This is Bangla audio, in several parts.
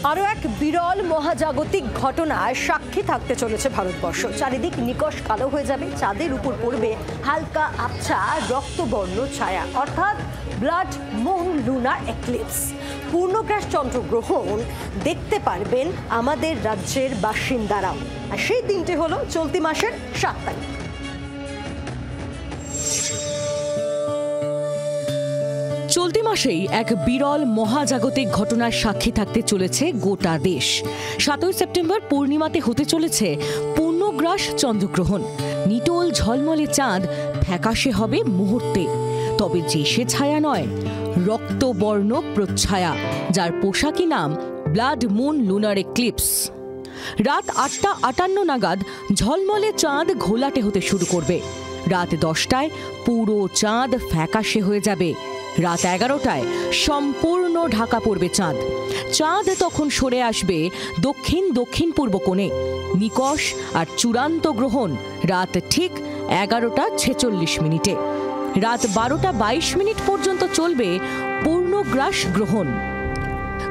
আরও এক বিরল মহাজাগতিক ঘটনায় সাক্ষী থাকতে চলেছে ভারতবর্ষ। চারিদিক নিকষ কালো হয়ে যাবে, চাঁদের উপর পড়বে হালকা আবছা রক্তবর্ণ ছায়া, অর্থাৎ ব্লাড মুন লুনার এক্লিপস। পূর্ণগ্রাস চন্দ্রগ্রহণ দেখতে পারবেন আমাদের রাজ্যের বাসিন্দারাও। আর সেই দিনটি হলো চলতি মাসের 7 তারিখ। চলতি মাসেই এক বিরল মহাজাগতিক ঘটনার সাক্ষী থাকতে চলেছে গোটা দেশ। 7 সেপ্টেম্বর পূর্ণিমাতে হতে চলেছে পূর্ণগ্রাস চন্দ্রগ্রহণ। নিটোল ঝলমলে চাঁদ ফ্যাকাশে হবে মুহূর্তে, তবে যে সে ছায়া নয়, রক্তবর্ণ প্রচ্ছায়া, যার পোশাকি নাম ব্লাড মুন লুনার এক্লিপস। রাত 8টা 58 নাগাদ ঝলমলে চাঁদ ঘোলাটে হতে শুরু করবে। রাত 10টায় পুরো চাঁদ ফ্যাকাশে হয়ে যাবে। রাত 11টায় সম্পূর্ণ ঢাকা পড়বে চাঁদ। চাঁদ তখন সরে আসবে দক্ষিণ পূর্ব কোণে। নিকষ আর চূড়ান্ত গ্রহণ রাত ঠিক 11টা 46 রাত 12টা 22 পর্যন্ত চলবে পূর্ণগ্রাস গ্রহণ।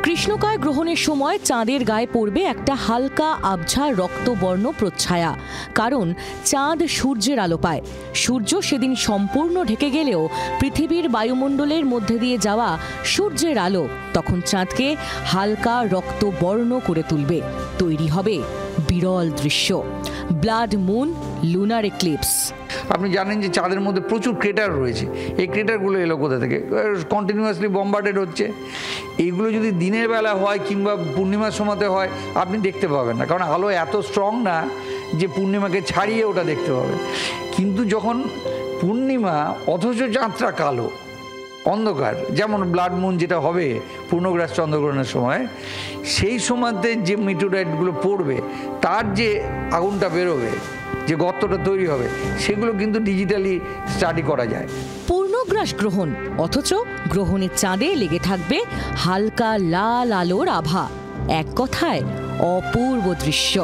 কৃষ্ণকায় গ্রহণের সময় চাঁদের গায়ে পড়বে একটা হালকা আবছা রক্তবর্ণ প্রচ্ছায়া, কারণ চাঁদ সূর্যের আলো পায়। সূর্য সেদিন সম্পূর্ণ ঢেকে গেলেও পৃথিবীর বায়ুমণ্ডলের মধ্যে দিয়ে যাওয়া সূর্যের আলো তখন চাঁদকে হালকা রক্তবর্ণ করে তুলবে। তৈরি হবে বিরল দৃশ্য, ব্লাড মুন লুনার এক্লিপস। আপনি জানেন যে চাঁদের মধ্যে প্রচুর ক্রেটার রয়েছে। এই ক্রেটারগুলো এলো কোথা থেকে? কন্টিনিউয়াসলি বম্বার্ডেড হচ্ছে। এইগুলো যদি দিনের বেলা হয় কিংবা পূর্ণিমার সময়তে হয়, আপনি দেখতে পাবেন না, কারণ আলো এত স্ট্রং না যে পূর্ণিমাকে ছাড়িয়ে ওটা দেখতে পাবে। কিন্তু যখন পূর্ণিমা অথচ চাঁদটা কালো অন্ধকার, যেমন ব্লাড মুন যেটা হবে পূর্ণগ্রাস চন্দ্রগ্রহণের সময়, সেই সময়তে যে মিটোরাইটগুলো পড়বে, তার যে আগুনটা বেরোবে, যে গর্তটা তৈরি হবে, সেগুলো কিন্তু ডিজিটালি স্টাডি করা যায়। পূর্ণগ্রাস গ্রহণ, অথচ গ্রহণের চাঁদে লেগে থাকবে হালকা লাল আলোর আভা। এক কথায় অপূর্ব দৃশ্য।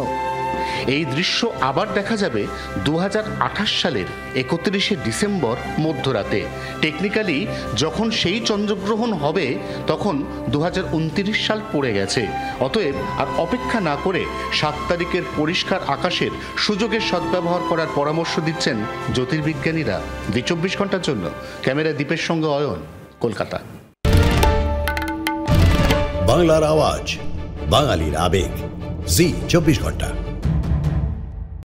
এই দৃশ্য আবার দেখা যাবে 2028 সালের 31শে ডিসেম্বর মধ্যরাতে। টেকনিক্যালি যখন সেই চন্দ্রগ্রহণ হবে তখন 2029 সাল পড়ে গেছে। অতএব আর অপেক্ষা না করে 7 তারিখের পরিষ্কার আকাশের সুযোগের সদ্ব্যবহার করার পরামর্শ দিচ্ছেন জ্যোতির্বিজ্ঞানীরা। 24 ঘন্টার জন্য ক্যামেরা দীপের সঙ্গে অয়ন, কলকাতা। বাংলার আওয়াজ, বাঙালির আবেগ, জি 24 ঘন্টা।